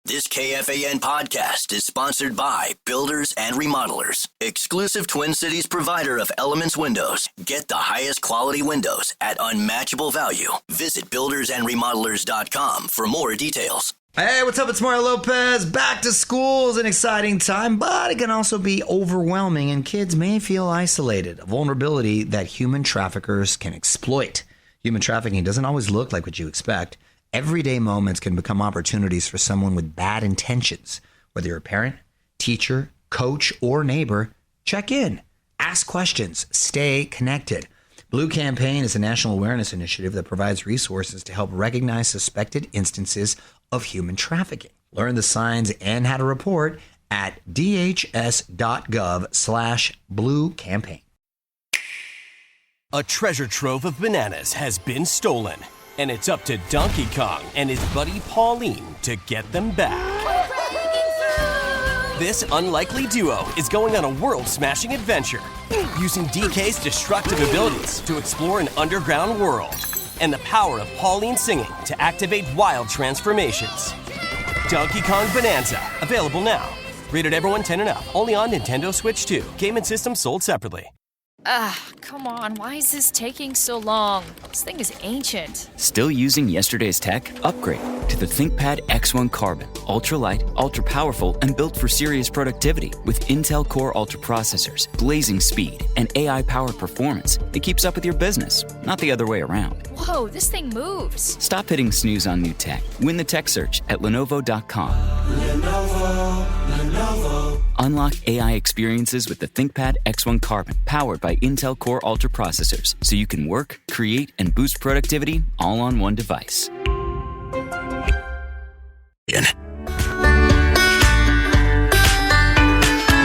This KFAN podcast is sponsored by Builders and Remodelers, exclusive Twin Cities provider of Elements Windows. Get the highest quality windows at unmatchable value. Visit buildersandremodelers.com for more details. Hey, what's up? It's Mario Lopez. Back to school is an exciting time, but it can also be overwhelming, and kids may feel isolated, a vulnerability that human traffickers can exploit. Human trafficking doesn't always look like what you expect. Everyday moments can become opportunities for someone with bad intentions. Whether you're a parent, teacher, coach, or neighbor, check in, ask questions, stay connected. Blue Campaign is a national awareness initiative that provides resources to help recognize suspected instances of human trafficking. Learn the signs and how to report at dhs.gov/Blue Campaign. A treasure trove of bananas has been stolen. And it's up to Donkey Kong and his buddy Pauline to get them back. This unlikely duo is going on a world-smashing adventure, using DK's destructive abilities to explore an underground world, and the power of Pauline singing to activate wild transformations. Donkey Kong Bonanza, available now. Rated everyone 10 and up, only on Nintendo Switch 2. Game and system sold separately. Come on, why is this taking so long? This thing is ancient. Still using yesterday's tech? Upgrade to the ThinkPad X1 Carbon. Ultra-light, ultra-powerful, and built for serious productivity with Intel Core Ultra processors, blazing speed, and AI-powered performance that keeps up with your business, not the other way around. Whoa, this thing moves. Stop hitting snooze on new tech. Win the tech search at Lenovo.com. Lenovo. Unlock AI experiences with the ThinkPad X1 Carbon, powered by Intel Core Ultra processors, so you can work, create, and boost productivity all on one device.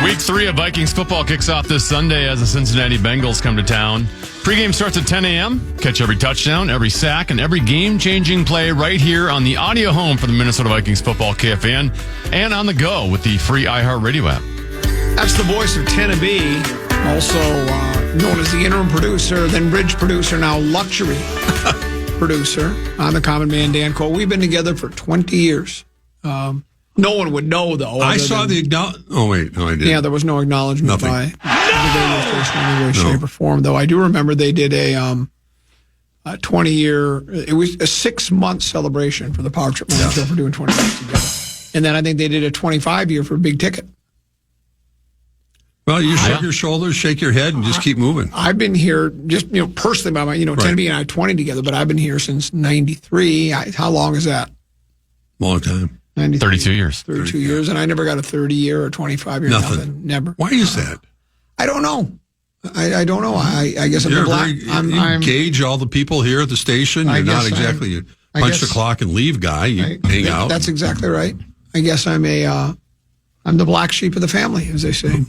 Week 3 of Vikings football kicks off this Sunday as the Cincinnati Bengals come to town. Pregame starts at 10 a.m. Catch every touchdown, every sack, and every game-changing play right here on the audio home for the Minnesota Vikings football, KFAN, and on the go with the free iHeartRadio app. That's the voice of Tennessee, also known as the interim producer, then bridge producer, now luxury producer on The Common Man, Dan Cole. We've been together for 20 years. No one would know, though. I saw the acknowledgement. Oh, wait. No, I didn't. Yeah, there was no acknowledgement by the radio station in any way, shape, or form, though. I do remember they did a 20-year, it was a 6-month celebration for the Power Trip Morning Show for doing 20 years together. And then I think they did a 25-year for Big Ticket. Well, you shrug your shoulders, shake your head, and just keep moving. I've been here just, personally by my, Tennessee and I 20 together, but I've been here since 93. How long is that? Long time. 32 years. 32 years, and I never got a 30-year or 25-year. Nothing. Never. Why is that? I don't know. I don't know. I guess I'm black. You engage all the people here at the station. You're not exactly a punch the clock and leave guy. You hang out. That's exactly right. I guess I'm the black sheep of the family, as they say.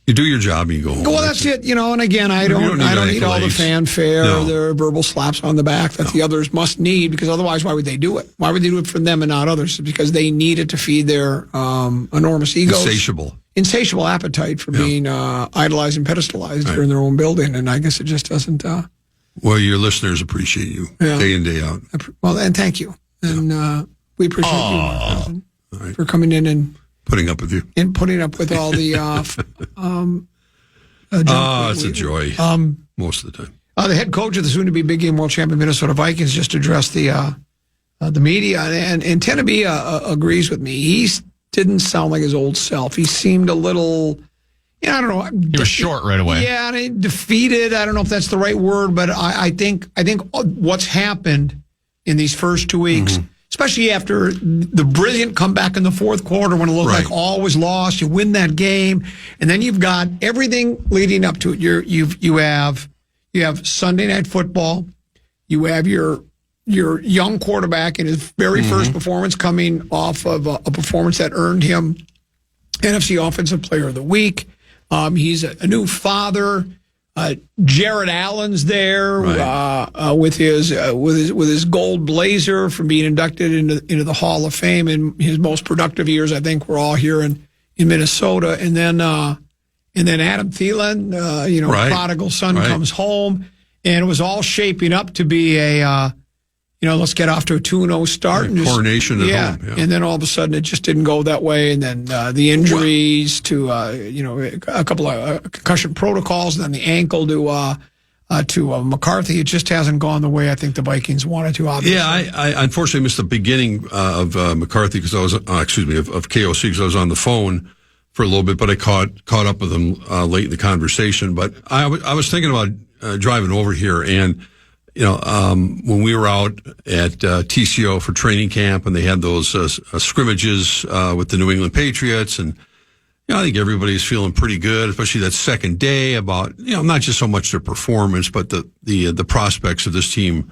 You do your job and you go home. Well, that's it. And again, I don't need all the fanfare or the verbal slaps on the back that the others must need, because otherwise, why would they do it? Why would they do it for them and not others? Because they need it to feed their enormous egos. Insatiable appetite for being idolized and pedestalized here in their own building. And I guess it just doesn't. Well, your listeners appreciate you day in, day out. Well, and thank you. And we appreciate you, Mark, for coming in and putting up with you. And putting up with all the it's a joy most of the time. The head coach of the soon-to-be big game world champion Minnesota Vikings just addressed the media, and Tennessee agrees with me. He didn't sound like his old self. He seemed a little, I don't know. He was short right away. Yeah, and defeated. I don't know if that's the right word, but I think what's happened in these first 2 weeks, especially after the brilliant comeback in the fourth quarter when it looked like all was lost, you win that game, and then you've got everything leading up to it. You have Sunday Night Football. You have your young quarterback in his very first performance, coming off of a performance that earned him NFC Offensive Player of the Week. He's a new father. Jared Allen's there with his gold blazer from being inducted into the Hall of Fame in his most productive years. I think we're all here in Minnesota, and then Adam Thielen, prodigal son comes home, and it was all shaping up to be a let's get off to a 2-0 start. And coronation at home. Yeah. And then all of a sudden it just didn't go that way. And then the injuries to, a couple of concussion protocols, and then the ankle to McCarthy. It just hasn't gone the way I think the Vikings wanted to, obviously. Yeah, I unfortunately missed the beginning of McCarthy because I was, of KOC because I was on the phone for a little bit, but I caught up with him late in the conversation. But I was thinking about driving over here, and when we were out at TCO for training camp, and they had those scrimmages with the New England Patriots, and I think everybody's feeling pretty good, especially that second day about not just so much their performance, but the prospects of this team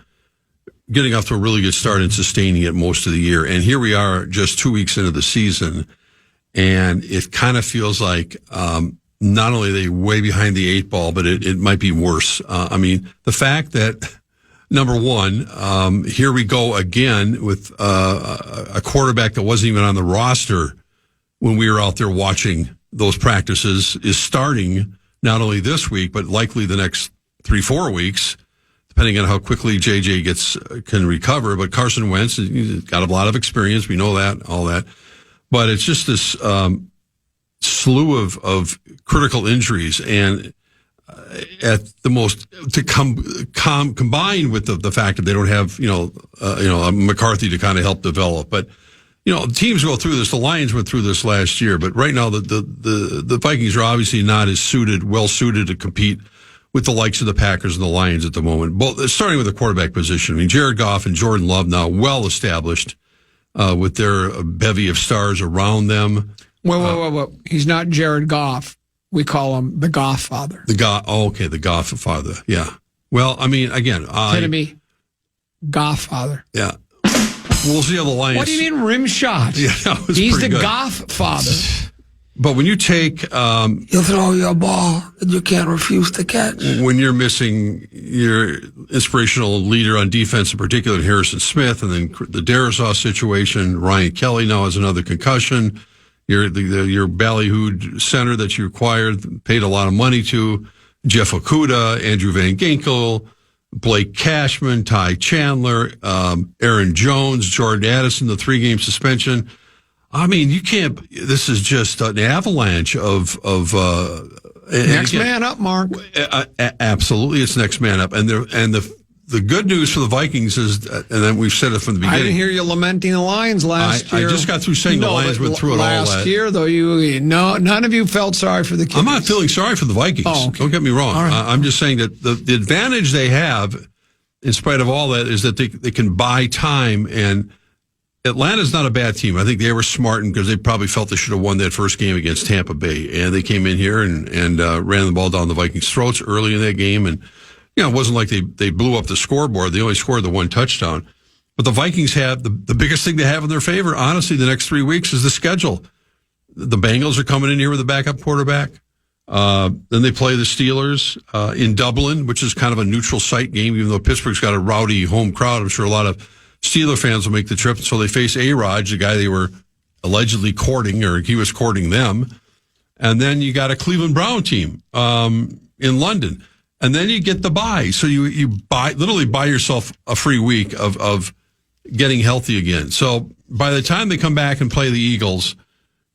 getting off to a really good start and sustaining it most of the year. And here we are, just 2 weeks into the season. And it kind of feels like not only are they way behind the 8 ball, but it might be worse. The fact that, number one, here we go again with a quarterback that wasn't even on the roster when we were out there watching those practices is starting not only this week, but likely the next 3-4 weeks, depending on how quickly JJ can recover. But Carson Wentz, he's got a lot of experience. We know that, all that. But it's just this slew of critical injuries, and at the most combined with the fact that they don't have McCarthy to kind of help develop. But teams go through this. The Lions went through this last year, but right now the Vikings are obviously not as well suited to compete with the likes of the Packers and the Lions at the moment. Both starting with the quarterback position. Jared Goff and Jordan Love now well established. With their bevy of stars around them. Whoa. He's not Jared Goff. We call him the Goff father. The Goff father. Yeah. Well, again. Epitome. Goff father. Yeah. We'll see how the Lions. What do you mean rim shot? Yeah, he's the good. Goff father. But when you take... you throw your ball that you can't refuse to catch. When you're missing your inspirational leader on defense, in particular, Harrison Smith, and then the Darisaw situation, Ryan Kelly now has another concussion. Your ballyhooed center that you acquired, paid a lot of money to, Jeff Okudah, Andrew Van Ginkel, Blake Cashman, Ty Chandler, Aaron Jones, Jordan Addison, the 3-game suspension. You can't. This is just an avalanche of next man up, Mark. Absolutely, it's next man up. And the good news for the Vikings is, and then we've said it from the beginning. I didn't hear you lamenting the Lions last year. I just got through saying the Lions went through it all last year, though. None of you felt sorry for the kids. I'm not feeling sorry for the Vikings. Oh, okay. Don't get me wrong. Right. I'm just saying that the advantage they have, in spite of all that, is that they can buy time. And Atlanta's not a bad team. I think they were smart because they probably felt they should have won that first game against Tampa Bay. And they came in here and ran the ball down the Vikings' throats early in that game. And, it wasn't like they blew up the scoreboard. They only scored the one touchdown. But the Vikings have the biggest thing they have in their favor, honestly, the next 3 weeks is the schedule. The Bengals are coming in here with a backup quarterback. Then they play the Steelers in Dublin, which is kind of a neutral site game, even though Pittsburgh's got a rowdy home crowd. I'm sure a lot of Steeler fans will make the trip. So they face A-Rod, the guy they were allegedly courting, or he was courting them. And then you got a Cleveland Brown team in London. And then you get the bye. So you literally buy yourself a free week of getting healthy again. So by the time they come back and play the Eagles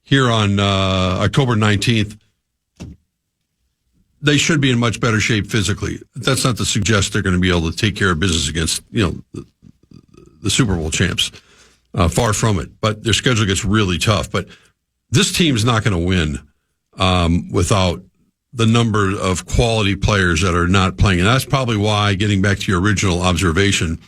here on October 19th, they should be in much better shape physically. That's not to suggest they're going to be able to take care of business against, the Super Bowl champs. Far from it. But their schedule gets really tough. But this team's not going to win without the number of quality players that are not playing. And that's probably why, getting back to your original observation,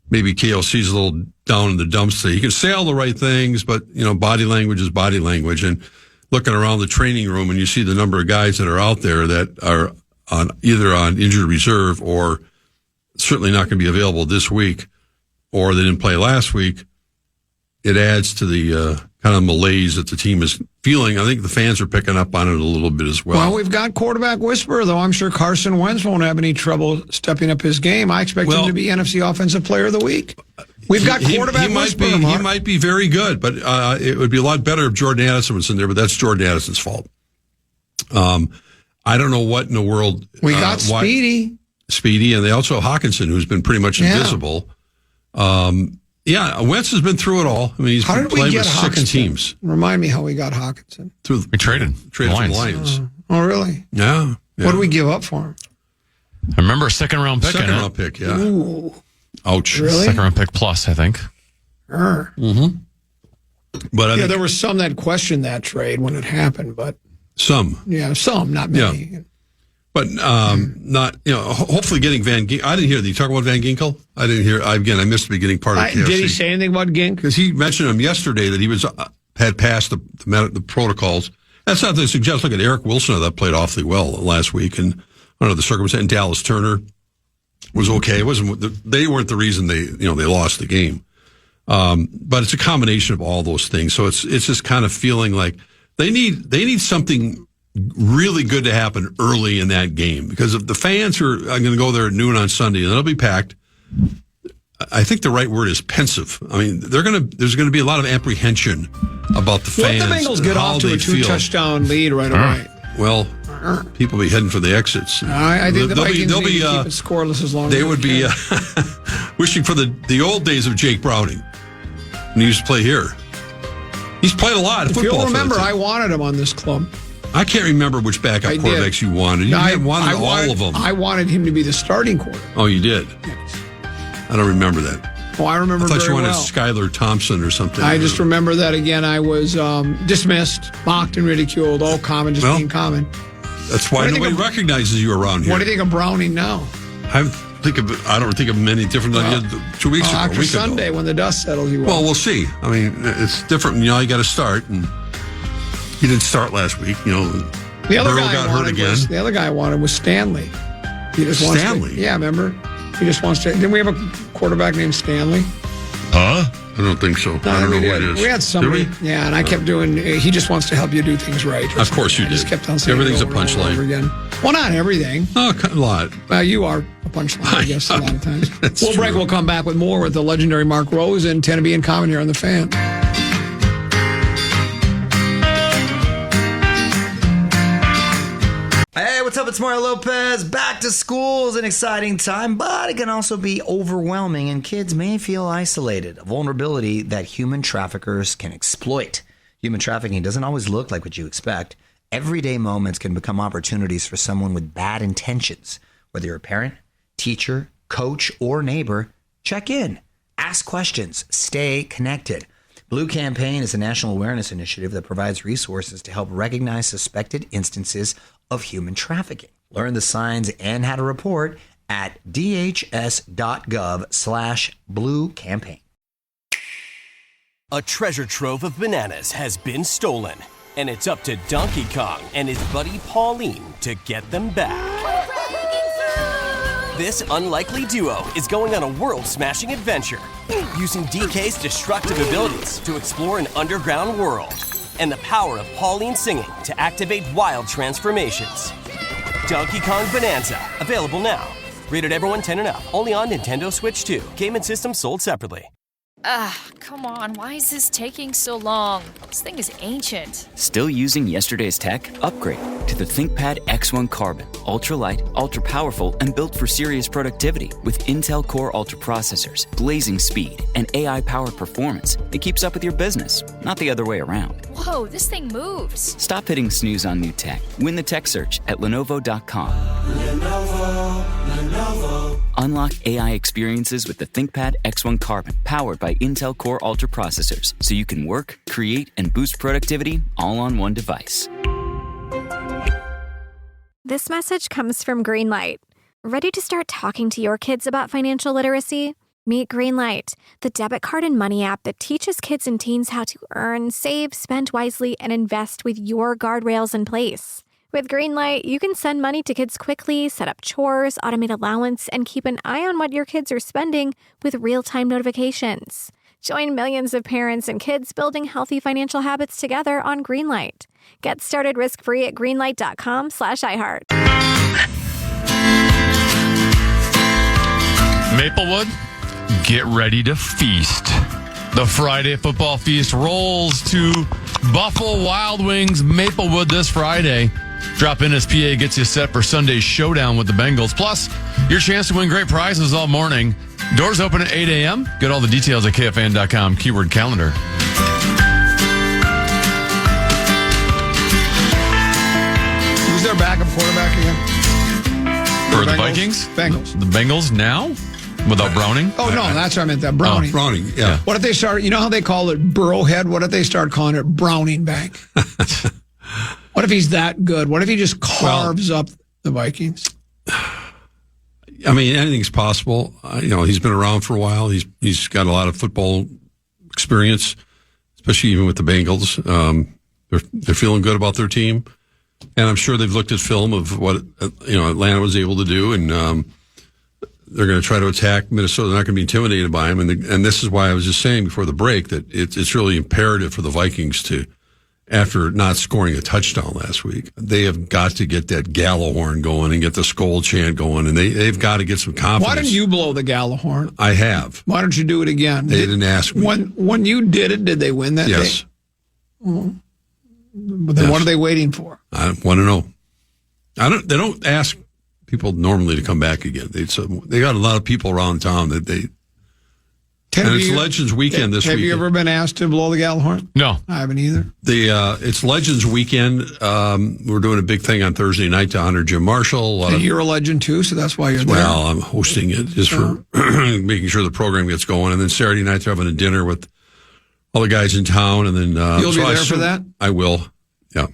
maybe KLC's a little down in the dumps today. He can say all the right things, but, body language is body language. And looking around the training room, and you see the number of guys that are out there that are either on injured reserve or certainly not going to be available this week, or they didn't play last week, it adds to the kind of malaise that the team is feeling. I think the fans are picking up on it a little bit as well. Well, we've got quarterback whisperer, though. I'm sure Carson Wentz won't have any trouble stepping up his game. I expect him to be NFC Offensive Player of the Week. We've got quarterback whisperer. He might be very good, but it would be a lot better if Jordan Addison was in there, but that's Jordan Addison's fault. I don't know what in the world. We got Speedy. Speedy, and they also have Hawkinson, who's been pretty much invisible. Yeah, Wentz has been through it all. I mean, he's been playing with 6 teams. Remind me how we got Hawkinson. We traded from Lions. Oh, really? Yeah. What did we give up for him? I remember a second-round pick. Second-round pick, yeah. Ooh. Ouch. Really? Second-round pick plus, I think. Mm-hmm. But I think there were some that questioned that trade when it happened, but some, not many. Yeah. But not, hopefully getting Van Ginkel. I didn't hear. Did you talk about Van Ginkel? I didn't hear. I missed the beginning part of KFC. Did he say anything about Gink? Because he mentioned him yesterday that he had passed the protocols. That's not to suggest. Look at Eric Wilson that played awfully well last week, and I don't know the circumstance. And Dallas Turner was okay. It wasn't. They weren't the reason they lost the game. But it's a combination of all those things. So it's just kind of feeling like they need something really good to happen early in that game, because if the fans are going to go there at noon on Sunday and it'll be packed, I think the right word is pensive. I mean, there's going to be a lot of apprehension about the fans. Let the Bengals get off to a 2-touchdown lead right away. Well, people be heading for the exits. I think the Vikings need to keep it scoreless as long as they would be wishing for the old days of Jake Browning when he used to play here. He's played a lot of football. If you'll remember, I wanted him on this club. I can't remember which backup quarterbacks you wanted. You wanted all of them. I wanted him to be the starting quarterback. Oh, you did? Yes. I don't remember that. Oh, I remember. I thought you wanted well. Skylar Thompson or something. I just remember that again. I was dismissed, mocked, and ridiculed. All common, being common. That's why nobody recognizes you around here. What do you think of Browning now? I don't think of him any different than I did 2 weeks ago. After Sunday, when the dust settles, you will. Well, we'll see. I mean, it's different. You got to start, and he didn't start last week. The other guy got hurt again. The other guy I wanted was Stanley. He just wants Stanley? Yeah, remember? He just wants to. Didn't we have a quarterback named Stanley? Huh? I don't think so. I don't know who it is. We had somebody. Yeah, and I kept doing. He just wants to help you do things right. Of course you did. I just kept on saying everything's a punchline again. Well, not everything. Oh, a lot. You are a punchline, I guess, a lot of times. We'll break. We'll come back with more with the legendary Mark Rosen, Tennessee and Common here on the Fan. Hey, what's up? It's Mario Lopez. Back to school is an exciting time, but it can also be overwhelming, and kids may feel isolated, a vulnerability that human traffickers can exploit. Human trafficking doesn't always look like what you expect. Everyday moments can become opportunities for someone with bad intentions. Whether you're a parent, teacher, coach, or neighbor, check in, ask questions, stay connected. Blue Campaign is a national awareness initiative that provides resources to help recognize suspected instances of human trafficking. Learn the signs and how to report at dhs.gov/Blue Campaign. A treasure trove of bananas has been stolen, and it's up to Donkey Kong and his buddy Pauline to get them back. This unlikely duo is going on a world-smashing adventure, using DK's destructive abilities to explore an underground world, and the power of Pauline singing to activate wild transformations. Donkey Kong Bonanza, available now. Rated everyone 10 and up, only on Nintendo Switch 2. Game and system sold separately. Come on, why is this taking so long? This thing is ancient. Still using yesterday's tech? Upgrade to the ThinkPad X1 Carbon. Ultra-light, ultra-powerful, and built for serious productivity with Intel Core Ultra processors, blazing speed, and AI-powered performance that keeps up with your business, not the other way around. Whoa, this thing moves. Stop hitting snooze on new tech. Win the tech search at Lenovo.com. Lenovo. Unlock AI experiences with the ThinkPad X1 Carbon, powered by Intel Core Ultra processors, so you can work, create, and boost productivity all on one device. This message comes from Greenlight. Ready to start talking to your kids about financial literacy? Meet Greenlight, the debit card and money app that teaches kids and teens how to earn, save, spend wisely, and invest with your guardrails in place. With Greenlight, you can send money to kids quickly, set up chores, automate allowance, and keep an eye on what your kids are spending with real-time notifications. Join millions of parents and kids building healthy financial habits together on Greenlight. Get started risk-free at greenlight.com/iHeart. Maplewood, get ready to feast. The Friday Football Feast rolls to Buffalo Wild Wings Maplewood this Friday. Drop in as PA gets you set for Sunday's showdown with the Bengals. Plus, your chance to win great prizes all morning. Doors open at 8 a.m. Get all the details at KFAN.com, keyword calendar. Who's their backup quarterback again? For the Vikings? Bengals. The Bengals now? Without Browning? Oh, no, that's what I meant, that Browning. Browning, yeah. What if they start, you know how they call it Burrowhead? What if they start calling it Browning Bank? What if he's that good? What if he just carves up the Vikings? I mean, anything's possible. He's been around for a while. He's got a lot of football experience, especially even with the Bengals. They're feeling good about their team. And I'm sure they've looked at film of what Atlanta was able to do, and they're going to try to attack Minnesota. They're not going to be intimidated by them. And this is why I was just saying before the break that it's really imperative for the Vikings to, after not scoring a touchdown last week, they have got to get that Gallo horn going and get the Skol chant going, and they've got to get some confidence. Why didn't you blow the Gallo horn? I have. Why don't you do it again? They didn't ask me. When you did it, did they win that day? Yes. But then what are they waiting for? I want to know. They don't ask people normally to come back again. They got a lot of people around town that they. And it's Legends Weekend this weekend. Have you ever been asked to blow the Gallo horn? No, I haven't either. It's Legends Weekend. We're doing a big thing on Thursday night to honor Jim Marshall. You're a legend too, so that's why you're there. Well, I'm hosting it just for making sure the program gets going, and then Saturday night they're having a dinner with all the guys in town, and then you'll be there for that. I will. Yeah,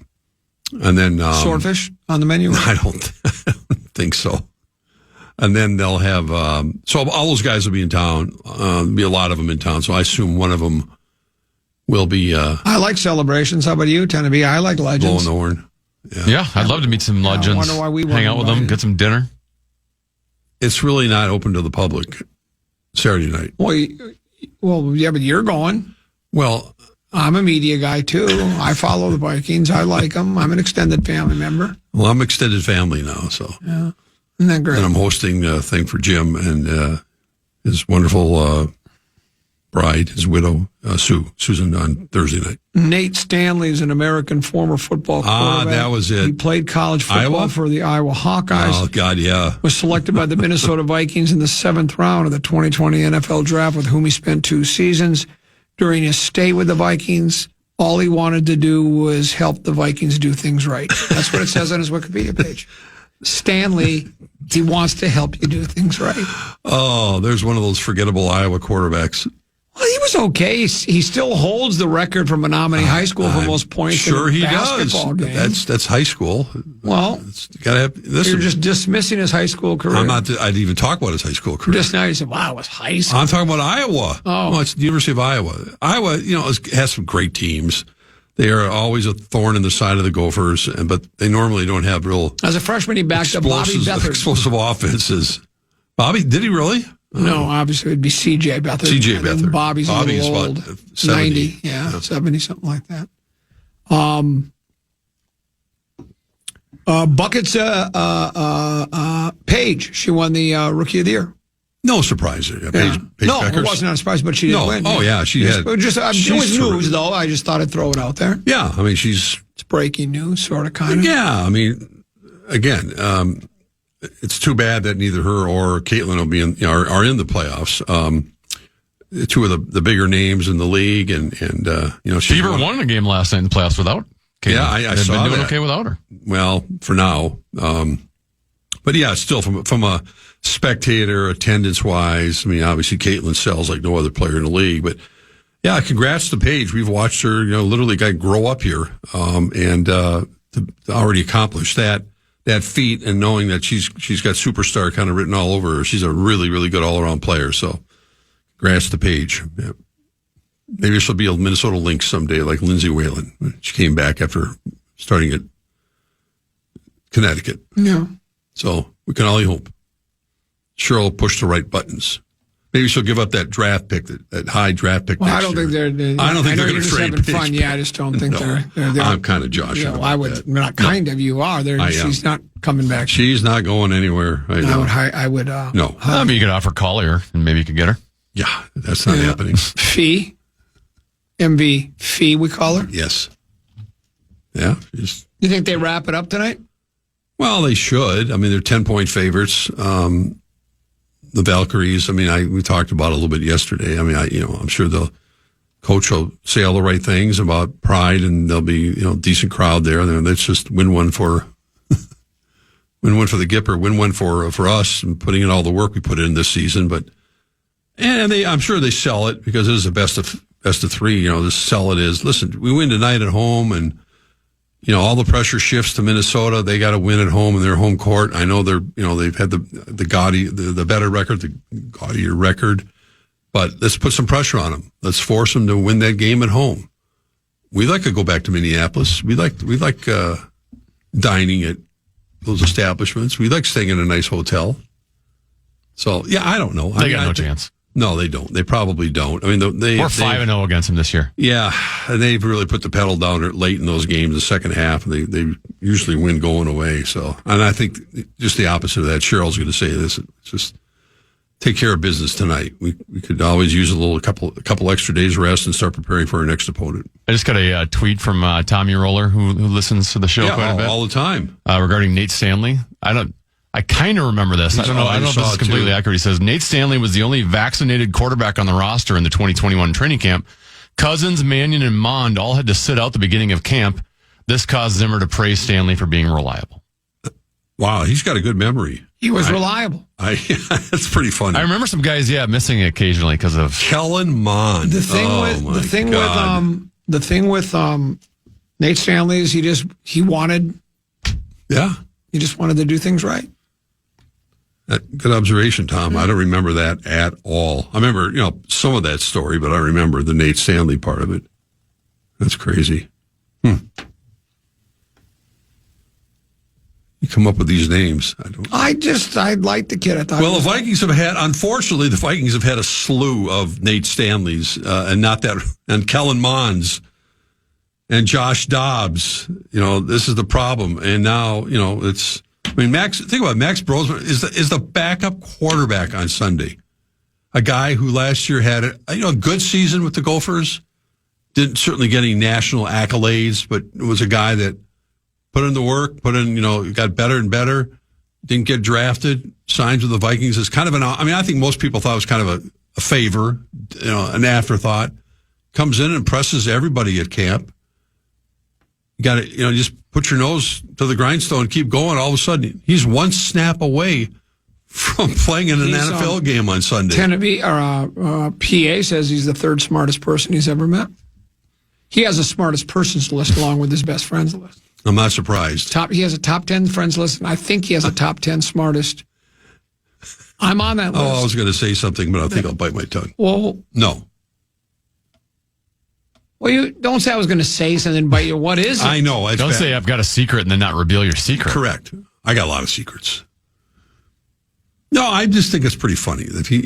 and then swordfish on the menu. I don't think so. And then they'll have so all those guys will be in town. There'll be a lot of them in town. So I assume one of them will be. I like celebrations. How about you, Tennessee? I like legends. Blowing the horn. Yeah, I'd love to meet some legends. I wonder why we hang out with them, get some dinner. It's really not open to the public Saturday night. Well, yeah, but you're going. Well, I'm a media guy too. I follow the Vikings. I like them. I'm an extended family member. Well, I'm extended family now, so yeah, isn't that great? And I'm hosting a thing for Jim and his wonderful bride, his widow, Susan, on Thursday night. Nate Stanley is an American former football quarterback. That was it. He played college football for the Iowa Hawkeyes. Oh, God, yeah. Was selected by the Minnesota Vikings in the 7th round of the 2020 NFL Draft, with whom he spent 2 seasons. During his stay with the Vikings, all he wanted to do was help the Vikings do things right. That's what it says on his Wikipedia page. Stanley, he wants to help you do things right. Oh, there's one of those forgettable Iowa quarterbacks. Well, he was okay. He still holds the record from Menominee High School for most points in a basketball game. That's high school. Well, you're just dismissing his high school career. I'm not. I'd even talk about his high school career. Just now you said, "Wow, it was high school." I'm talking about Iowa. Oh, well, it's the University of Iowa. Iowa, has some great teams. They are always a thorn in the side of the Gophers, but they normally don't have real. As a freshman, he backed up Bobby Beathard. Explosive offenses. Bobby, did he really? No, obviously it'd be C.J. Beathard. C.J. Beathard. Bobby's a little old. About 70. 90, 70, something like that. Buckets Paige, she won the Rookie of the Year. No surprise there. Paige no, Beckers. It wasn't a surprise, but she didn't win. Oh, yeah, she had. It was news, though. I just thought I'd throw it out there. Yeah, I mean, it's breaking news, sort of, kind of. Yeah, I mean, again, it's too bad that neither her or Caitlin will be are in the playoffs. Two of the bigger names in the league, and Fever won a game last night in the playoffs without Caitlin. Yeah, I saw been doing that. okay without her. Well, for now, but yeah, still from a spectator attendance wise, I mean, obviously Caitlin sells like no other player in the league, but yeah, congrats to Paige. We've watched her, literally grow up here, and to already accomplish that feat, and knowing that she's got superstar kind of written all over her. She's a really, really good all-around player. So congrats to Paige. Yeah. Maybe she'll be a Minnesota Lynx someday, like Lindsay Whalen. She came back after starting at Connecticut. Yeah. So we can only hope. Cheryl will push the right buttons. Maybe she'll give up that draft pick, that high draft pick. Well, I don't think they're going to trade having fun. Yeah, I just don't think they're I'm kind of joshing. I would not kind of. You are. She's not coming back. She's not going anywhere. I would. No. I mean, you could offer Collier, and maybe you could get her. Yeah, that's not happening. Fee, MV Fee, we call her. Yes. Yeah. You think they wrap it up tonight? Well, they should. I mean, they're 10-point favorites. The Valkyries, I mean, we talked about it a little bit yesterday. I mean, I'm sure the coach will say all the right things about pride, and there'll be, decent crowd there. Let's just win one for the Gipper, win one for us, and putting in all the work we put in this season. And I'm sure they sell it because it is the best of three. This sell it is. Listen, we win tonight at home, and all the pressure shifts to Minnesota. They got to win at home in their home court. I know they've had the better record, the gaudier record, but let's put some pressure on them. Let's force them to win that game at home. We like to go back to Minneapolis. We like dining at those establishments. We like staying in a nice hotel. So yeah, I don't know. They got no chance. No, they don't. They probably don't. I mean, we're 5-0 against them this year. Yeah, and they've really put the pedal down late in those games, the second half. They usually win going away. So, and I think just the opposite of that. Cheryl's going to say this: just take care of business tonight. We could always use a couple extra days rest and start preparing for our next opponent. I just got a tweet from Tommy Roller, who listens to the show quite a bit all the time, regarding Nate Stanley. I kind of remember this. I don't know if this is completely accurate. He says, Nate Stanley was the only vaccinated quarterback on the roster in the 2021 training camp. Cousins, Mannion, and Mond all had to sit out the beginning of camp. This caused Zimmer to praise Stanley for being reliable. Wow, he's got a good memory. He was reliable. That's pretty funny. I remember some guys, missing it occasionally because of Kellen Mond. The thing with Nate Stanley is he just wanted to do things right. Good observation, Tom. I don't remember that at all. I remember, some of that story, but I remember the Nate Stanley part of it. That's crazy. You come up with these names. I like the kid. I thought. Well, the Vikings have had a slew of Nate Stanleys, and Kellen Monds and Josh Dobbs. This is the problem. And now, think about it. Max Brosman is the backup quarterback on Sunday. A guy who last year had a good season with the Gophers. Didn't certainly get any national accolades, but was a guy that put in the work, got better and better, didn't get drafted, signed with the Vikings as kind of I think most people thought it was kind of a favor, an afterthought. Comes in and impresses everybody at camp. You got to, just put your nose to the grindstone and keep going. All of a sudden, he's one snap away from playing in an NFL game on Sunday. PA says he's the third smartest person he's ever met. He has a smartest persons list along with his best friends list. I'm not surprised. He has a top 10 friends list, and I think he has a top 10 smartest. I'm on that list. Oh, I was going to say something, but I think I'll bite my tongue. Well, no. Well, you don't say I was going to say something, but what is it? I know. Don't say I've got a secret and then not reveal your secret. Correct. I got a lot of secrets. No, I just think it's pretty funny.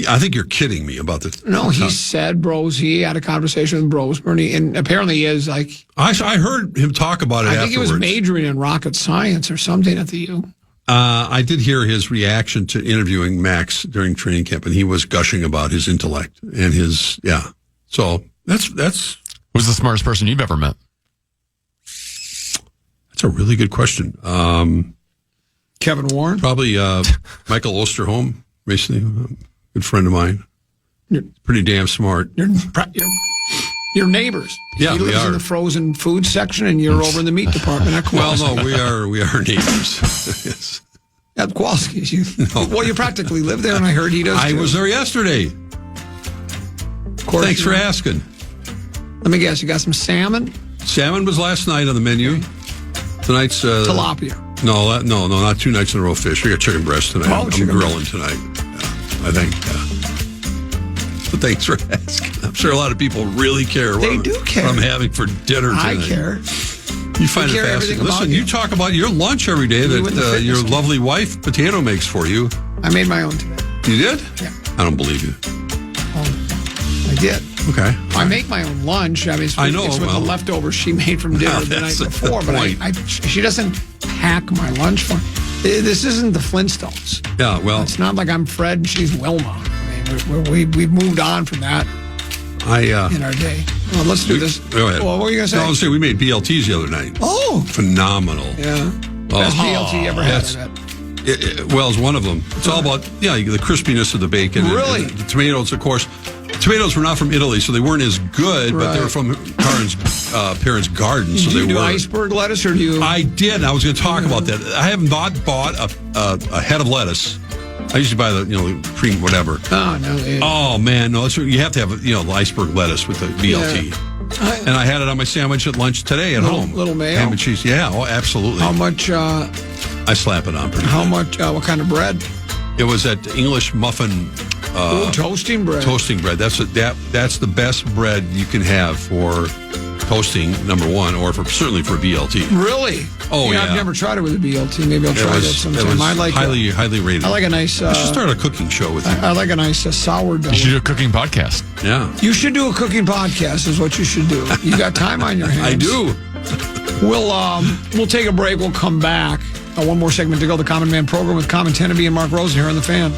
I think you're kidding me about this. No, he said he had a conversation with Brosmer, and apparently he is like... I heard him talk about it afterwards. I think he was majoring in rocket science or something at the U. I did hear his reaction to interviewing Max during training camp, and he was gushing about his intellect and his... Yeah. So that's... Who's the smartest person you've ever met? That's a really good question. Kevin Warren? Probably Michael Osterholm, recently, a good friend of mine. Pretty damn smart. You're neighbors. Yeah, he lives in the frozen food section, and you're over in the meat department at Kowalski. Well, no, we are neighbors. Yes. At Kowalski. Well, you practically live there, and I heard he does too. I was there yesterday. Of course. Thanks for asking. Let me guess, you got some salmon? Salmon was last night on the menu. Tonight's... tilapia. No, not 2 nights in a row fish. We got chicken breast tonight. I'm grilling tonight. I think. But thanks for asking. I'm sure a lot of people really care. They do care. What I'm having for dinner tonight. I care. You find it fascinating. Listen, you talk about your lunch every day that your lovely wife, Potato, makes for you. I made my own today. You did? Yeah. I don't believe you. I did. Okay. I make my own lunch. I mean, it's with the leftovers she made from dinner the night before. But she doesn't pack my lunch for me. This isn't the Flintstones. Yeah, well. It's not like I'm Fred and she's Wilma. I mean, we've moved on from that in our day. Well, let's do this. Go ahead. Well, what were you going to say? No, I was saying we made BLTs the other night. Oh. Phenomenal. Yeah. Best BLT ever had. Well, it's one of them. It's all about, the crispiness of the bacon. Really? And the tomatoes, of course. Tomatoes were not from Italy, so they weren't as good, but they were from Karen's parents' garden. So do you they do were. iceberg lettuce, or do you? I did. I was going to talk about that. I haven't bought a head of lettuce. I usually buy the cream whatever. Oh no! Oh man, no! You have to have the iceberg lettuce with the BLT. Yeah. And I had it on my sandwich at lunch today at home. Little mayo, ham and cheese. Yeah, absolutely. How much? I slap it on pretty. How good. Much? What kind of bread? It was at English Muffin. Toasting bread. Toasting bread. That's the best bread you can have for toasting, number one, or certainly for BLT. Really? Oh, yeah. I've never tried it with a BLT. Maybe I'll try that sometime. It was I like highly rated. I like a nice. I should start a cooking show with you. I like a nice sourdough. You should do a cooking podcast. Yeah. You should do a cooking podcast. Is what you should do. You got time on your hands. I do. We'll take a break. We'll come back. One more segment to go. The Common Man program with Common Teneby and Mark Rosen here on the Fan.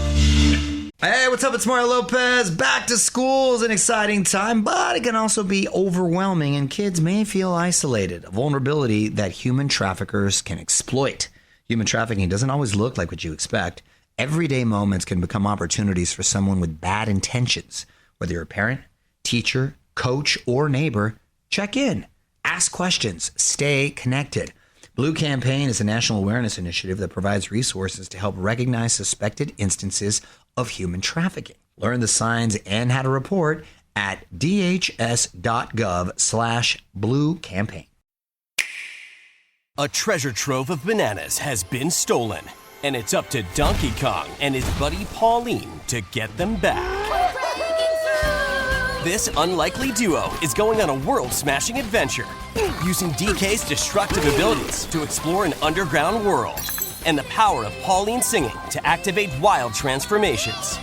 Hey, what's up? It's Mario Lopez. Back to school is an exciting time, but it can also be overwhelming, and kids may feel isolated, a vulnerability that human traffickers can exploit. Human trafficking doesn't always look like what you expect. Everyday moments can become opportunities for someone with bad intentions. Whether you're a parent, teacher, coach, or neighbor, check in, ask questions, stay connected. Blue Campaign is a national awareness initiative that provides resources to help recognize suspected instances of human trafficking. Learn the signs and how to report at dhs.gov/Blue Campaign. A treasure trove of bananas has been stolen, and it's up to Donkey Kong and his buddy Pauline to get them back. This unlikely duo is going on a world-smashing adventure, using DK's destructive abilities to explore an underground world, and the power of Pauline singing to activate wild transformations.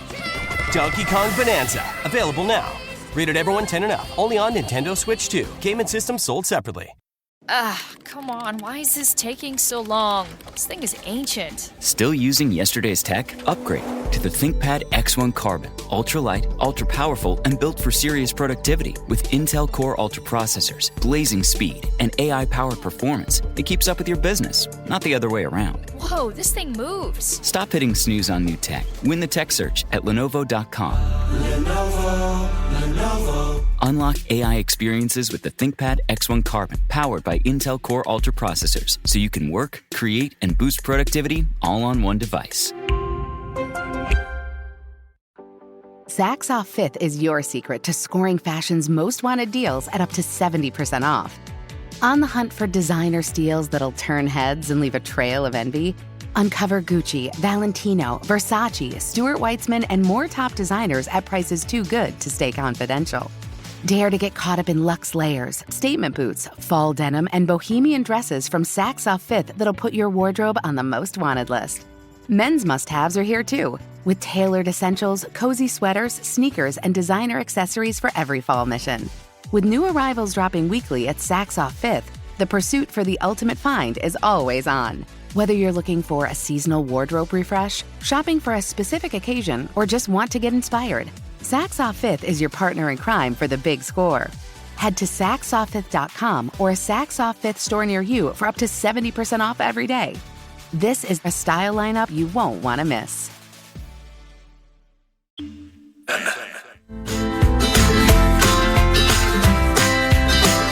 Donkey Kong Bonanza, available now. Rated everyone 10 and up, only on Nintendo Switch 2. Game and system sold separately. Come on, why is this taking so long? This thing is ancient. Still using yesterday's tech? Upgrade to the ThinkPad X1 Carbon. Ultra-light, ultra-powerful, and built for serious productivity with Intel Core Ultra processors, blazing speed, and AI-powered performance that keeps up with your business, not the other way around. Whoa, this thing moves. Stop hitting snooze on new tech. Win the tech search at Lenovo.com. Lenovo. Unlock AI experiences with the ThinkPad X1 Carbon, powered by Intel Core Ultra processors, so you can work, create, and boost productivity all on one device. Saks Off 5th is your secret to scoring fashion's most wanted deals at up to 70% off. On the hunt for designer steals that'll turn heads and leave a trail of envy? Uncover Gucci, Valentino, Versace, Stuart Weitzman, and more top designers at prices too good to stay confidential. Dare to get caught up in luxe layers, statement boots, fall denim, and bohemian dresses from Saks Off 5th that'll put your wardrobe on the most wanted list. Men's must-haves are here too, with tailored essentials, cozy sweaters, sneakers, and designer accessories for every fall mission. With new arrivals dropping weekly at Saks Off 5th, the pursuit for the ultimate find is always on. Whether you're looking for a seasonal wardrobe refresh, shopping for a specific occasion, or just want to get inspired, Saks Off 5th is your partner in crime for the big score. Head to SaksOff5th.com or a Saks Off 5th store near you for up to 70% off every day. This is a style lineup you won't want to miss.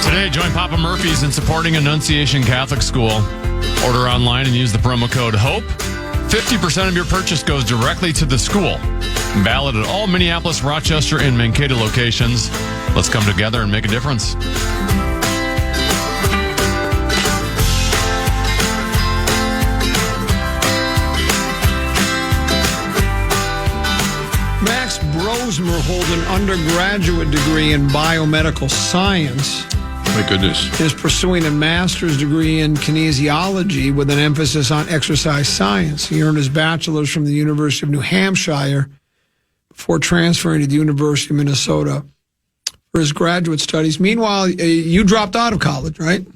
Today, join Papa Murphy's in supporting Annunciation Catholic School. Order online and use the promo code HOPE. 50% of your purchase goes directly to the school. Valid at all Minneapolis, Rochester, and Mankato locations. Let's come together and make a difference. Max Brosmer holds an undergraduate degree in biomedical science. My goodness. Is pursuing a master's degree in kinesiology with an emphasis on exercise science. He earned his bachelor's from the University of New Hampshire before transferring to the University of Minnesota for his graduate studies. Meanwhile, you dropped out of college, right?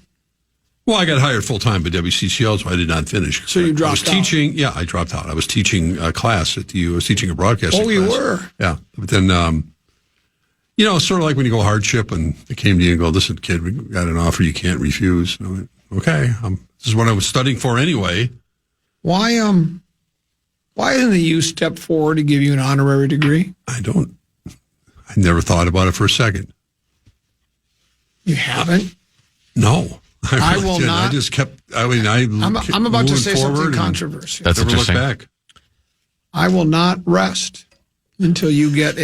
Well, I got hired full-time by WCCO, so I did not finish. So you dropped out? Yeah, I dropped out. I was teaching a class at the U. I was teaching a broadcasting class. Oh, you were? Yeah. But then, Sort of like when you go hardship and they came to you and go, listen, kid, we got an offer you can't refuse. And I'm like, okay, this is what I was studying for anyway. Why isn't the U step forward to give you an honorary degree? I never thought about it for a second. You haven't? No. I will didn't. not. I just kept, I'm about to say something controversial. That's never interesting. looked back. I will not rest until you get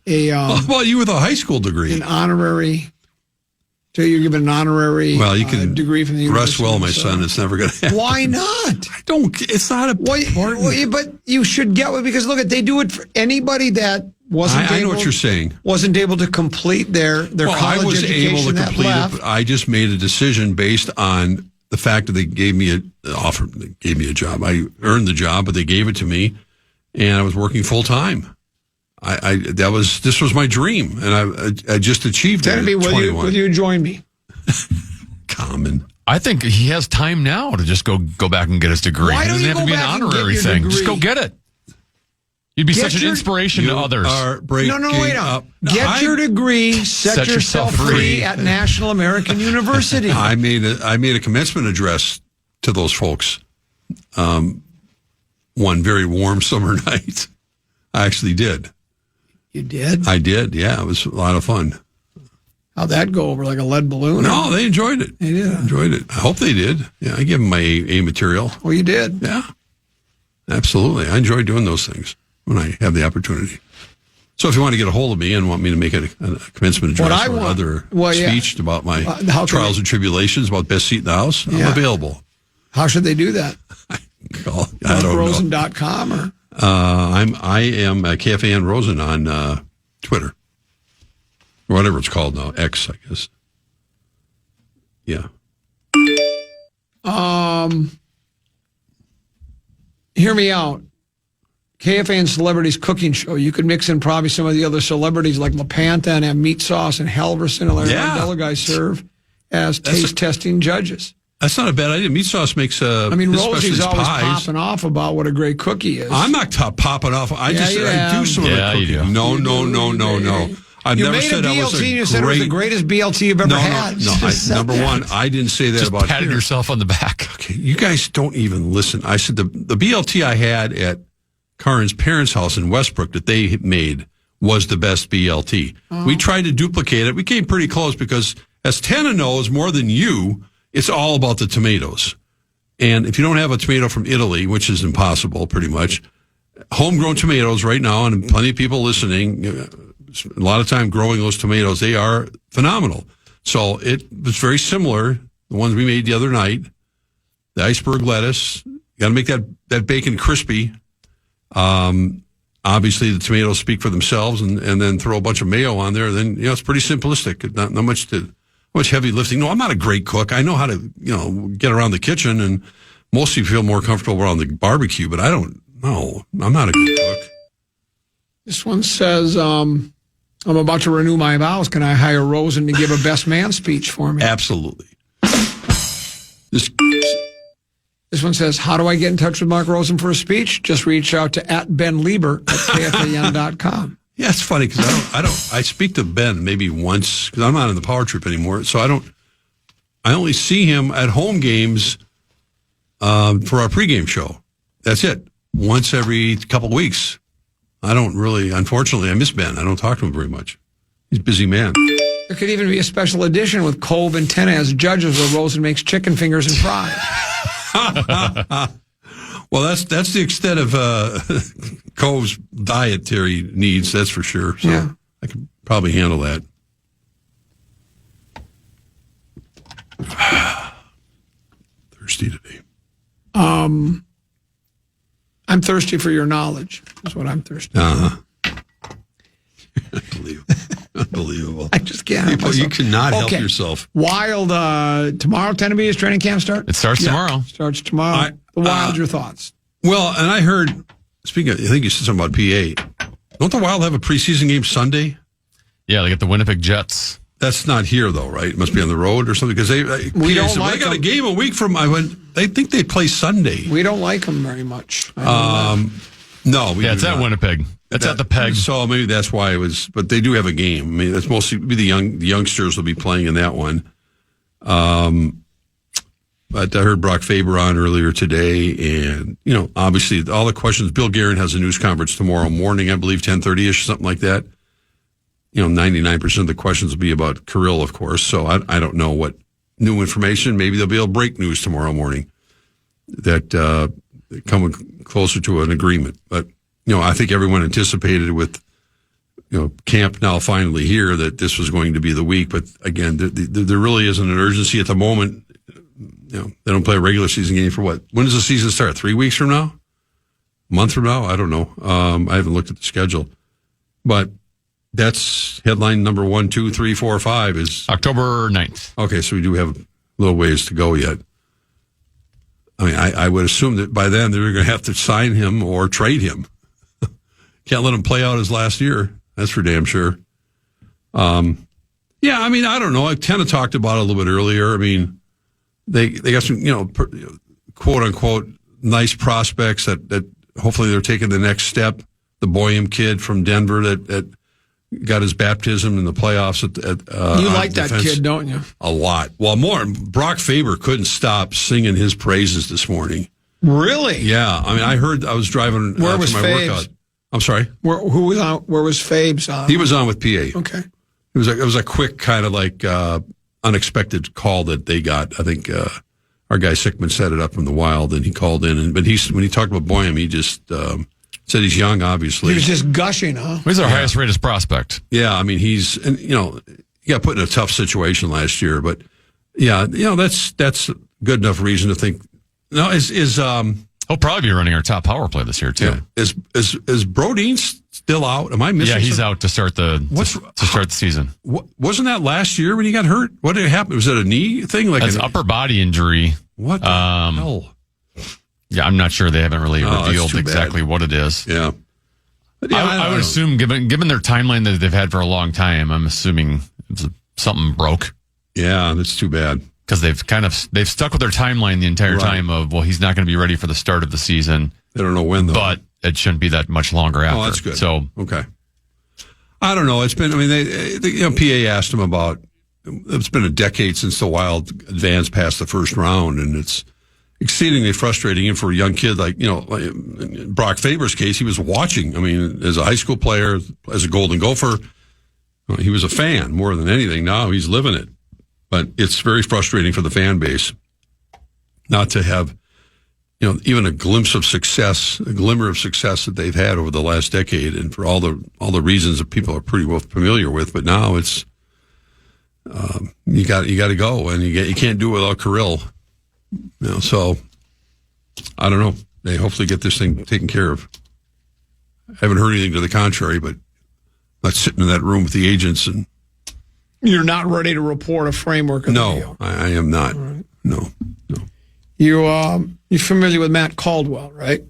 How about you with a high school degree? an honorary. Till you're given an honorary you can degree from the rest University. well, my son. It's never going to happen. Why not? It's not important. But you should get it because look, they do it for anybody that wasn't. I know what you're saying. Wasn't able to complete their college I was education. able to complete it, but I just made a decision based on the fact that they gave me a job. I earned the job, but they gave it to me, and I was working full time. This was my dream, and I just achieved it. At 21. Will you join me? Common. I think he has time now to just go back and get his degree. Why It don't doesn't you have to go be an back and honorary get your thing. degree? Just go get it. You'd be such an inspiration to others. Wait on. Get your degree. Set yourself free at National American University. I made a commencement address to those folks. One very warm summer night. I actually did. You did? I did. Yeah, it was a lot of fun. How'd that go over like a lead balloon? No, they enjoyed it. They did. Enjoyed it. I hope they did. Yeah, I gave them my A material. Well, you did. Yeah, absolutely. I enjoy doing those things when I have the opportunity. So if you want to get a hold of me and want me to make a commencement address or other speech about my trials and tribulations, about best seat in the house, I'm available. How should they do that? I don't know. Rosen.com or? I am KFAN Rosen on Twitter. Or whatever it's called now. X, I guess. Yeah. Hear me out. KFAN Celebrities Cooking Show. You could mix in probably some of the other celebrities like LaPanta and have Meat Sauce and Halverson and Larry Mandela guys serve as taste testing judges. That's not a bad idea. Meat Sauce makes Rosie's always pies. popping off about what a great cookie is. I'm not popping off. I do some of the cooking. No. I've never said I was a great... You said it was the greatest BLT you've ever had. No. Number one, I didn't say that about patted yourself on the back. Okay, you guys don't even listen. I said the BLT I had at Karin's parents' house in Westbrook that they made was the best BLT. Oh. We tried to duplicate it. We came pretty close because as Tana knows more than you, it's all about the tomatoes. And if you don't have a tomato from Italy, which is impossible pretty much, homegrown tomatoes right now, and plenty of people listening, a lot of time growing those tomatoes, they are phenomenal. So it was very similar, the ones we made the other night, the iceberg lettuce. You got to make that bacon crispy. Obviously, the tomatoes speak for themselves, and then throw a bunch of mayo on there. Then it's pretty simplistic. Not much heavy lifting. No, I'm not a great cook. I know how to get around the kitchen, and mostly feel more comfortable around the barbecue. But I don't know. I'm not a good cook. This one says, "I'm about to renew my vows. Can I hire Rosen to give a best man speech for me?" Absolutely. This one says, how do I get in touch with Mark Rosen for a speech? Just reach out to @BenLieber@KFAN.com. Yeah, it's funny because I speak to Ben maybe once because I'm not in the Power Trip anymore. So I only see him at home games for our pregame show. That's it. Once every couple of weeks. Unfortunately, I miss Ben. I don't talk to him very much. He's a busy man. There could even be a special edition with Cove and Tena as judges where Rosen makes chicken fingers and fries. Well, that's the extent of Cove's dietary needs, that's for sure. So yeah. I could probably handle that. Thirsty today. I'm thirsty for your knowledge, is what I'm thirsty for. Uh-huh. Unbelievable. I just can't. You cannot help yourself. Wild, tomorrow, Tennessee, is training camp start? It starts tomorrow. Starts tomorrow. The Wild, your thoughts? Well, and I heard, speaking of, I think you said something about PA. Don't the Wild have a preseason game Sunday? Yeah, they get the Winnipeg Jets. That's not here, though, right? It must be on the road or something. Because they got a game a week from, I think they play Sunday. We don't like them very much. No. It's at Winnipeg. It's at the Peg. So maybe that's why it was. But they do have a game. I mean, that's mostly the youngsters will be playing in that one. But I heard Brock Faber on earlier today, and obviously all the questions. Bill Guerin has a news conference tomorrow morning, I believe 10:30ish, something like that. 99% of the questions will be about Kirill, of course. So I don't know what new information. Maybe they'll be able to break news tomorrow morning that come closer to an agreement. But I think everyone anticipated with camp now finally here that this was going to be the week. But again, there really isn't an urgency at the moment. They don't play a regular season game for what? When does the season start? 3 weeks from now? A month from now? I don't know. I haven't looked at the schedule. But that's headline number 1, 2, 3, 4, 5 is October 9th. Okay, so we do have a little ways to go yet. I mean, I would assume that by then they're going to have to sign him or trade him. Can't let him play out his last year. That's for damn sure. Yeah, I mean, I don't know. I kind of talked about it a little bit earlier. I mean, they got some, quote unquote, nice prospects that hopefully they're taking the next step. The Boyum kid from Denver that got his baptism in the playoffs. You like that kid, don't you? A lot. Well, more. Brock Faber couldn't stop singing his praises this morning. Really? Yeah. I mean, I was driving Where was to my Fabes? workout. I'm sorry? Who was on? Where was Fabes on? He was on with PA. Okay. It was a quick kind of like unexpected call that they got. I think our guy Sickman set it up from the Wild, and he called in. But when he talked about Boyum, he just said he's young, obviously. He was just gushing, huh? He's our highest rated prospect. Yeah, I mean, he got put in a tough situation last year. But, yeah, that's good enough reason to think. No, he'll probably be running our top power play this year, too. Yeah. Is Brodeen still out? Am I missing? Yeah, he's out to start the season. Wasn't that last year when he got hurt? What did happen? Was it a knee thing? Like an upper body injury. What the hell? Yeah, I'm not sure. They haven't really revealed exactly what it is. Yeah. But yeah, I would assume, given their timeline that they've had for a long time, I'm assuming something broke. Yeah, that's too bad. Because they've stuck with their timeline the entire time of, well, he's not going to be ready for the start of the season. They don't know when, though. But it shouldn't be that much longer after. Oh, that's good. So, okay. I don't know. It's been, I mean, PA asked him about, it's been a decade since the Wild advanced past the first round, and it's exceedingly frustrating. And for a young kid like in Brock Faber's case, he was watching. I mean, as a high school player, as a Golden Gopher, he was a fan more than anything. Now he's living it. But it's very frustrating for the fan base not to have, even a glimpse of success, a glimmer of success that they've had over the last decade, and for all the reasons that people are pretty well familiar with. But now it's you got to go, and you can't do it without Kirill. So I don't know. They hopefully get this thing taken care of. I haven't heard anything to the contrary, but I'm not sitting in that room with the agents and. You're not ready to report a framework of the deal? No, I am not. Right. No. You're familiar with Matt Caldwell, right?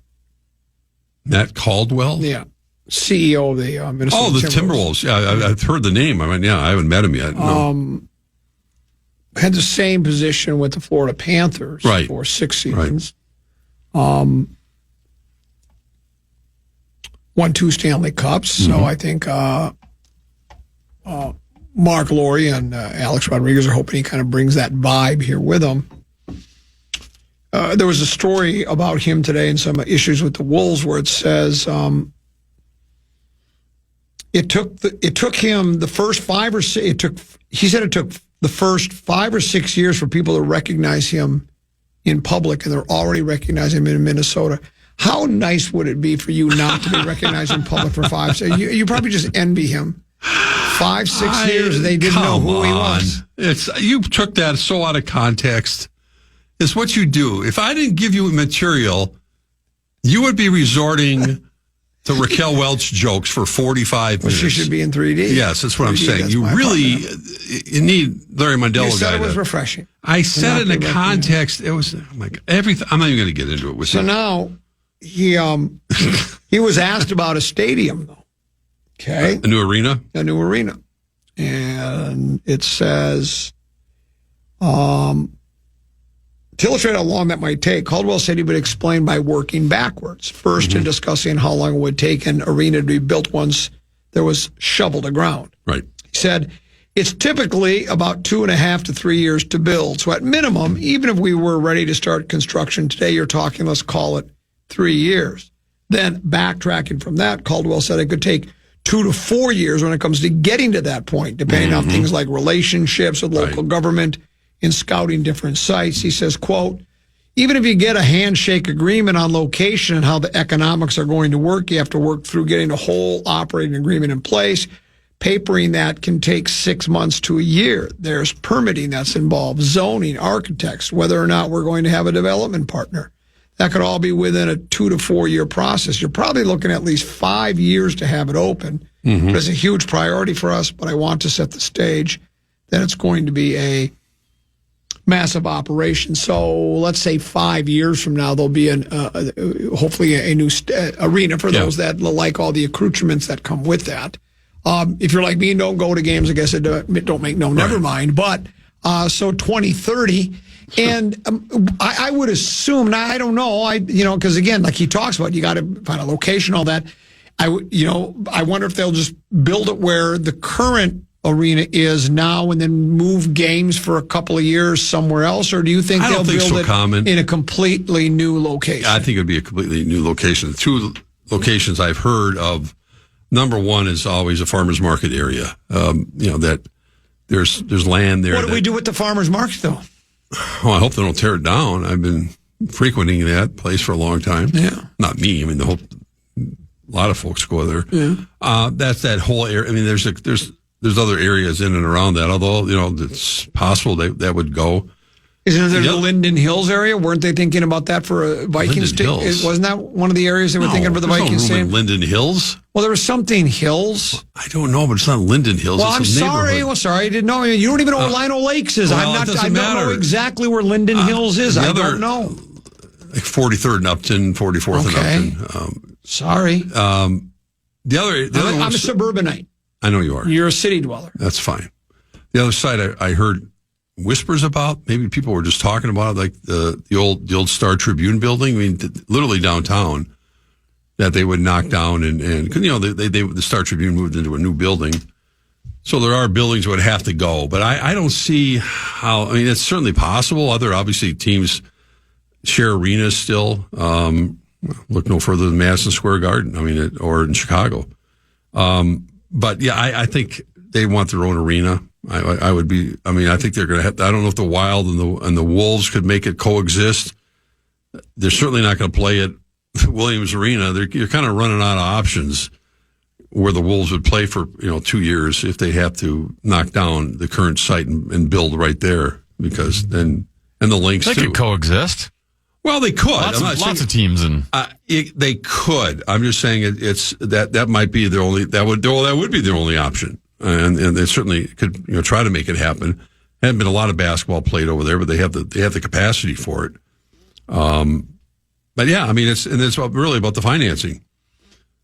Matt Caldwell? Yeah. CEO of the Minnesota Timberwolves. Timberwolves. Yeah, I've heard the name. I mean, I haven't met him yet. No. Had the same position with the Florida Panthers for 6 seasons. Right. Won 2 Stanley Cups. Mm-hmm. So I think Mark Laurie and Alex Rodriguez are hoping he kind of brings that vibe here with him. There was a story about him today and some issues with the Wolves where it says it took him the first 5 or 6. He said it took the first 5 or 6 years for people to recognize him in public, and they're already recognizing him in Minnesota. How nice would it be for you not to be recognized in public for 5? So you probably just envy him. 5, 6 years, they didn't know who he was. You took that so out of context. It's what you do. If I didn't give you material, you would be resorting to Raquel Welch jokes for 45 minutes. She should be in 3D. Yes, that's what I'm saying. You need Larry Mondello. You said it was refreshing. I said it in a context. It was everything. I'm not even going to get into it with you. So now he was asked about a stadium, though. Okay. A new arena? A new arena. And it says, To illustrate how long that might take, Caldwell said he would explain by working backwards. First, in discussing how long it would take an arena to be built once there was shovel to ground. Right. He said, it's typically about 2.5 to 3 years to build. So at minimum, even if we were ready to start construction today, you're talking, let's call it 3 years. Then backtracking from that, Caldwell said it could take 2 to 4 years when it comes to getting to that point, depending on things like relationships with local government and scouting different sites. He says, quote, even if you get a handshake agreement on location and how the economics are going to work, you have to work through getting a whole operating agreement in place. Papering that can take 6 months to a year. There's permitting that's involved, zoning, architects, whether or not we're going to have a development partner. That could all be within a 2 to 4 year process. You're probably looking at least 5 years to have it open. But it's a huge priority for us, but I want to set the stage that it's going to be a massive operation. So let's say 5 years from now, there'll be hopefully a new arena for those that like all the accoutrements that come with that. If you're like me and don't go to games, I guess it don't make never mind. But so 2030, and I would assume, now I don't know, because again, like he talks about, you got to find a location, all that. I wonder if they'll just build it where the current arena is now and then move games for a couple of years somewhere else, or do you think they'll build it in a completely new location? I think it would be a completely new location. The two locations I've heard of, number one is always a farmer's market area. That there's land there. What do we do with the farmer's market, though? Well, I hope they don't tear it down. I've been frequenting that place for a long time. Yeah. Not me. I mean, a lot of folks go there. Yeah. That's that whole area. I mean, there's other areas in and around that, although, it's possible that would go. Isn't there the Linden Hills area? Weren't they thinking about that for a Vikings team? Wasn't that one of the areas they were thinking for the Vikings team? Linden Hills? Well, there was something Hills. I don't know, but it's not Linden Hills. Well, it's I'm sorry. I didn't know. You don't even know where Lino Lakes is. Well, I don't know exactly where Linden Hills is. I don't know. Like 43rd and Upton, 44th and Upton. Sorry. The other I'm a suburbanite. I know you are. You're a city dweller. That's fine. The other side, I heard whispers about. Maybe people were just talking about it, like the old Star Tribune building. I mean, literally downtown, that they would knock down and the Star Tribune moved into a new building. So there are buildings that would have to go, but I don't see how. I mean, it's certainly possible. Other obviously teams share arenas still. Look no further than Madison Square Garden. I mean, or in Chicago. But yeah, I think they want their own arena. I would be. I mean, I think they're going to have. I don't know if the Wild and the Wolves could make it coexist. They're certainly not going to play at Williams Arena. You're kind of running out of options where the Wolves would play for 2 years if they have to knock down the current site and build right there, because then and the links they too. Could coexist. Well, they could. Lots of teams and they could. I'm just saying it's that might be their only. That would be their only option, and they certainly could try to make it happen. Hadn't been a lot of basketball played over there, but they have the capacity for it. But yeah, I mean it's really about the financing.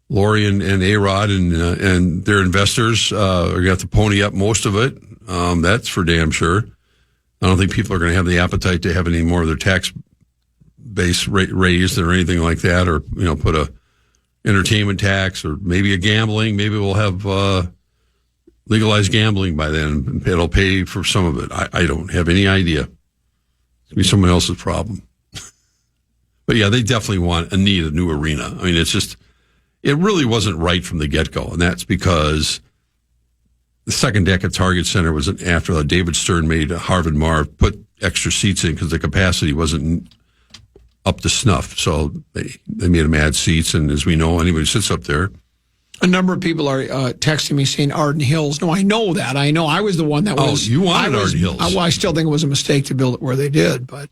Lori and A-Rod and their investors are going to have to pony up most of it. That's for damn sure. I don't think people are going to have the appetite to have any more of their tax base raised or anything like that, or put a entertainment tax or maybe a gambling. Maybe we'll have legalized gambling by then. It'll pay for some of it. I don't have any idea. It'll be someone else's problem. But yeah, they definitely need a new arena. I mean, it really wasn't right from the get-go, and that's because the second deck at Target Center was after David Stern made Harvard Marv put extra seats in because the capacity wasn't up to snuff. So they made them add seats, and as we know, anybody who sits up there. A number of people are texting me saying Arden Hills. No, I know that. I know. I was the one that was. Oh, you wanted Arden Hills. I still think it was a mistake to build it where they did, but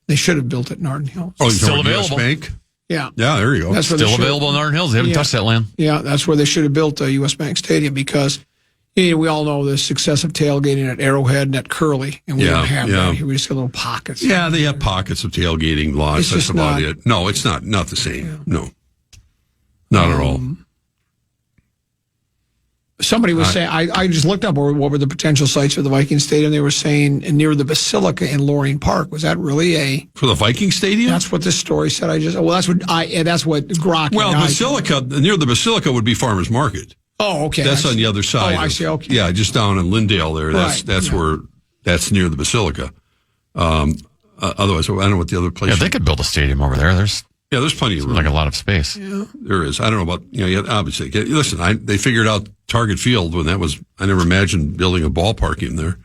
they should have built it in Arden Hills. Oh, still available. US Bank? Yeah. Yeah, there you go. That's still available in Arden Hills. They haven't touched that land. Yeah, that's where they should have built a U.S. Bank Stadium, because we all know the success of tailgating at Arrowhead and at Curly, and we don't have that here. We just got little pockets. Yeah, they have pockets of tailgating lots. That's about it. No, it's not the same. Yeah. No, not at all. Somebody was saying, I just looked up what were the potential sites for the Viking Stadium. They were saying near the Basilica in Loring Park. Was that really for the Viking Stadium? That's what this story said. That's what Grok. Well, Basilica, near the Basilica would be Farmers Market. Oh, okay. That's on the other side. Oh, I see. Okay. Yeah, just down in Lindale there. That's where, that's near the Basilica. Otherwise, I don't know what the other place is. Yeah, they could build a stadium over there. There's plenty of room. Like a lot of space. Yeah. There is. I don't know about, obviously. Listen, they figured out Target Field when I never imagined building a ballpark in there.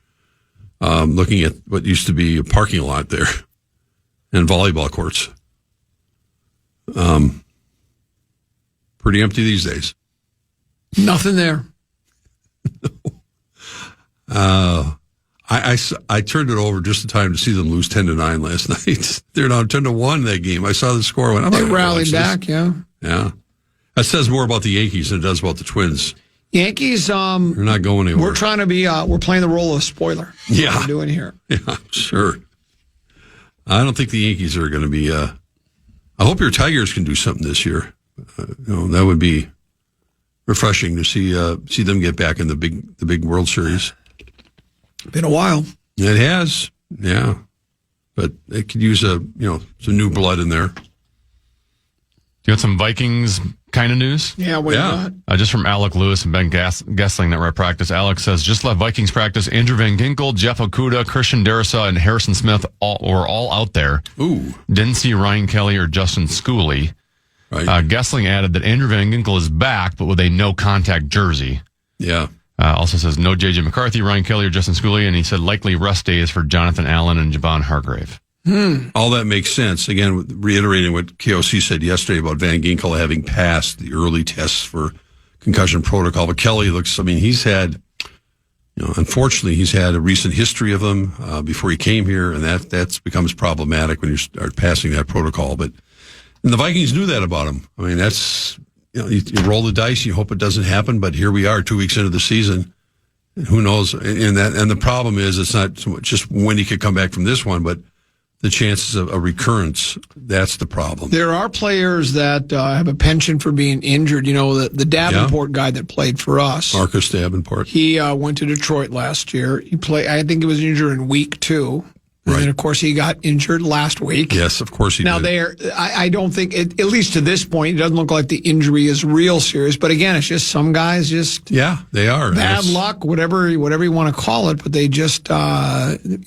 Looking at what used to be a parking lot there and volleyball courts. Pretty empty these days. Nothing there. I turned it over just in time to see them lose 10-9 last night. They're now 10-1 that game. I saw the score. They rallied back, yeah. Yeah. That says more about the Yankees than it does about the Twins. Yankees, they're not going anywhere. We're trying to be, we're playing the role of a spoiler. That's what we're doing here. Yeah, sure. I don't think the Yankees are going to be, I hope your Tigers can do something this year. That would be refreshing to see them get back in the big World Series. Been a while. It has, yeah. But they could use some new blood in there. You got some Vikings kind of news? Yeah, what you got? Just from Alec Lewis and Ben Gessling that were at practice. Alex says, just left Vikings practice. Andrew Van Ginkel, Jeff Okuda, Christian Darrisaw, and Harrison Smith were all out there. Ooh. Didn't see Ryan Kelly or Justin Schooley. Right. Gessling added that Andrew Van Ginkel is back, but with a no-contact jersey. Yeah. Also says no J.J. McCarthy, Ryan Kelly, or Justin Schooley, and he said likely rest days for Jonathan Allen and Javon Hargrave. All that makes sense. Again, reiterating what KOC said yesterday about Van Ginkel having passed the early tests for concussion protocol. But Kelly he's had, unfortunately, he's had a recent history of them before he came here, and that becomes problematic when you start passing that protocol. And the Vikings knew that about him. I mean, that's, you roll the dice, you hope it doesn't happen, but here we are 2 weeks into the season. And who knows? And the problem is it's not so much just when he could come back from this one, but the chances of a recurrence, that's the problem. There are players that have a penchant for being injured. The Davenport guy that played for us. Marcus Davenport. He went to Detroit last year. He played, I think he was injured in week 2. And then, of course, he got injured last week. Yes, of course he did. Now, I don't think, at least to this point, it doesn't look like the injury is real serious. But again, it's just some guys just... Yeah, they are. Bad luck, whatever you want to call it. But they just,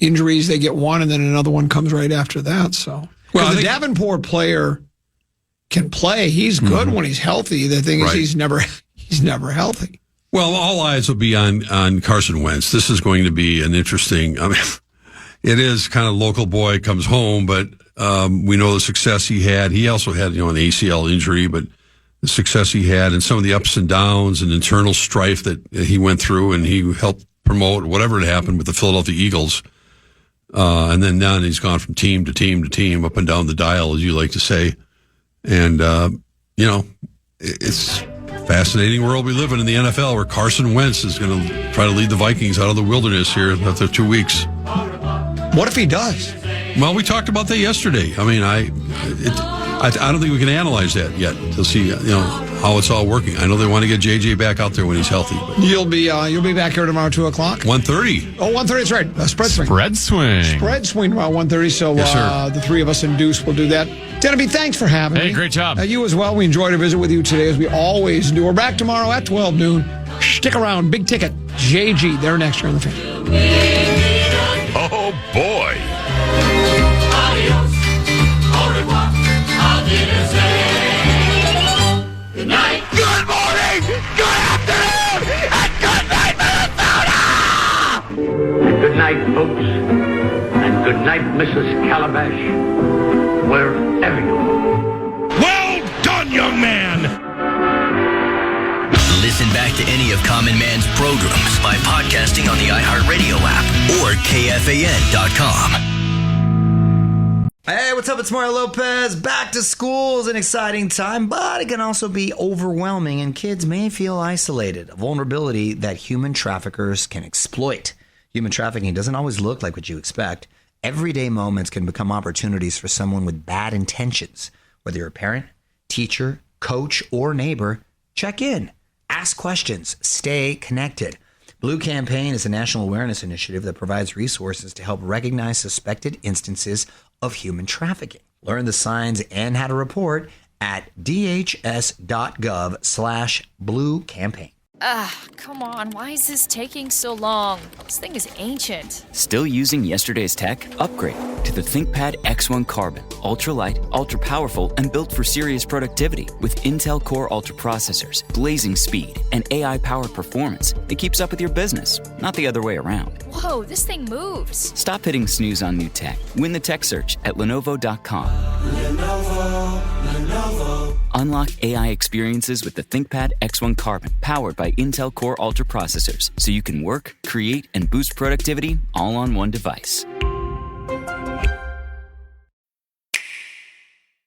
injuries, they get one and then another one comes right after that. So, the Davenport player can play. He's good when he's healthy. The thing is he's never healthy. Well, all eyes will be on Carson Wentz. This is going to be an interesting... It is kind of local boy comes home, but we know the success he had. He also had, an ACL injury, but the success he had and some of the ups and downs and internal strife that he went through, and he helped promote whatever had happened with the Philadelphia Eagles. And then now he's gone from team to team to team, up and down the dial, as you like to say. And, it's a fascinating world we live in the NFL, where Carson Wentz is going to try to lead the Vikings out of the wilderness here after 2 weeks. What if he does? Well, we talked about that yesterday. I mean, I don't think we can analyze that yet to see how it's all working. I know they want to get JJ back out there when he's healthy. But you'll be back here tomorrow 2:00. 1:30. Oh, 1:30. That's right. Spread swing. Spread swing tomorrow 1:30. So yes, the three of us and Deuce will do that. Denby, thanks for having me. Hey, great job. You as well. We enjoyed a visit with you today, as we always do. We're back tomorrow at 12 noon. Stick around. Big ticket. JG. They're next year on the Fan. Oh, boy. Adios, au revoir, good night. Good morning, good afternoon, and good night, Minnesota! And good night, folks. And good night, Mrs. Calabash. Wherever you are. Well done, young man! Listen back to any of Common Man's programs by podcasting on the iHeartRadio app or KFAN.com. Hey, what's up? It's Mario Lopez. Back to school is an exciting time, but it can also be overwhelming, and kids may feel isolated, a vulnerability that human traffickers can exploit. Human trafficking doesn't always look like what you expect. Everyday moments can become opportunities for someone with bad intentions. Whether you're a parent, teacher, coach, or neighbor, check in. Ask questions. Stay connected. Blue Campaign is a national awareness initiative that provides resources to help recognize suspected instances of human trafficking. Learn the signs and how to report at dhs.gov/Blue Campaign. Come on, why is this taking so long? This thing is ancient. Still using yesterday's tech? Upgrade to the ThinkPad X1 Carbon. Ultra-light, ultra-powerful, and built for serious productivity with Intel Core Ultra processors, blazing speed, and AI-powered performance that keeps up with your business, not the other way around. Whoa, this thing moves. Stop hitting snooze on new tech. Win the tech search at Lenovo.com. Lenovo. Unlock AI experiences with the ThinkPad X1 Carbon, powered by Intel Core Ultra processors, so you can work, create, and boost productivity all on one device.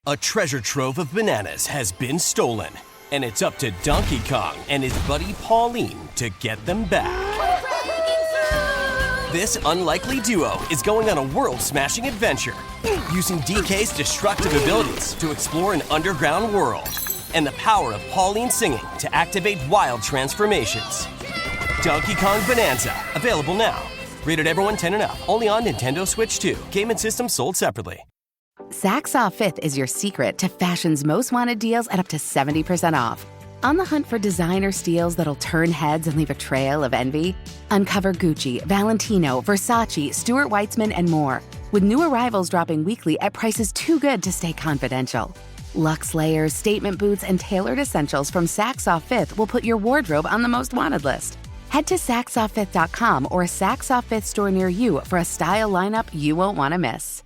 A treasure trove of bananas has been stolen, and it's up to Donkey Kong and his buddy Pauline to get them back. This unlikely duo is going on a world-smashing adventure, using DK's destructive abilities to explore an underground world, and the power of Pauline singing to activate wild transformations. Donkey Kong Bonanza, available now. Rated everyone 10 and up, only on Nintendo Switch 2. Game and system sold separately. Saks Off 5th is your secret to fashion's most wanted deals at up to 70% off. On the hunt for designer steals that'll turn heads and leave a trail of envy? Uncover Gucci, Valentino, Versace, Stuart Weitzman, and more, with new arrivals dropping weekly at prices too good to stay confidential. Luxe layers, statement boots, and tailored essentials from Saks Off 5th will put your wardrobe on the most wanted list. Head to SaksOff5th.com or a Saks Off 5th store near you for a style lineup you won't want to miss.